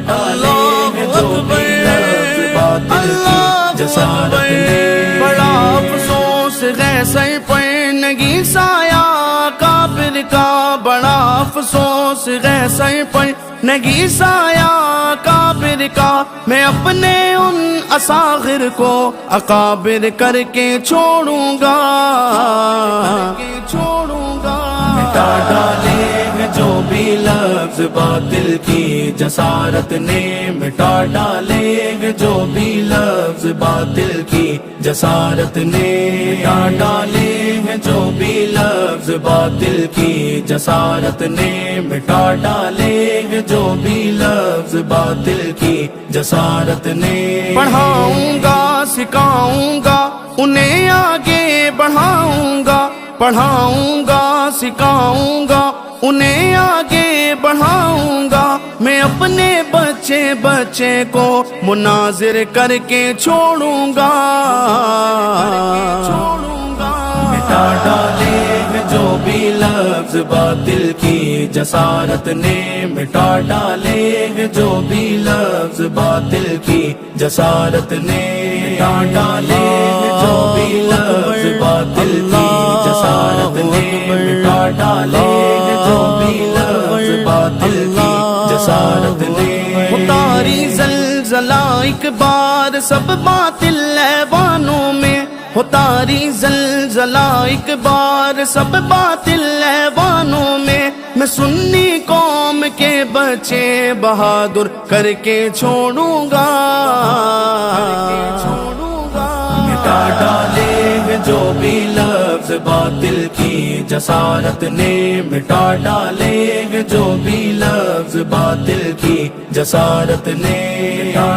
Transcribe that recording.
ڈالے جو بھی لفظ باطل کی جسارت نے۔ بڑا افسوس ہے سر پر نگی سایہ کافر کا، بڑا افسوس ہے سر پر نگی سایہ کافر کا، میں اپنے ان اصاغر کو اکابر کر کے چھوڑوں گا، مٹا ڈالے ہیں جو بھی لفظ باطل کی جسارت نے، مٹا ڈالے ہیں جو بھی لفظ باطل کی جسارت نے، مٹا ڈالے ہیں جو بھی لفظ باطل کی جسارت نے، مٹا ڈالے ہیں جو بھی لفظ باطل کی جسارت نے۔ پڑھاؤں گا سکھاؤں گا انہیں آگے بڑھاؤں گا، پڑھاؤں گا سکھاؤں گا انہیں آگے بڑھاؤں گا، میں اپنے بچے کو مناظر کر کے چھوڑوں گا، مٹا ڈالے ہیں جو بھی لفظ باطل کی جسارت نے، مٹا ڈالے ہیں جو بھی لفظ باطل کی جسارت نے، مٹا ڈالے ہیں جو بھی لفظ باطل کی جسارت نے، مٹا ڈالے ہیں جو بھی لفظ باطل کی جسارت نے۔ اتاری زلزلہ ایک بار سب باطل ایوانوں میں، اتاری زلزلہ ایک بار سب باطل ایوانوں میں، میں سنی قوم کے بچے بہادر کر کے چھوڑوں گا، مٹا ڈالے ہیں جو بھی لفظ باطل کی جسارت نے، مٹا ڈالے ہیں جو بھی لفظ باطل کی جسارت نے، مٹا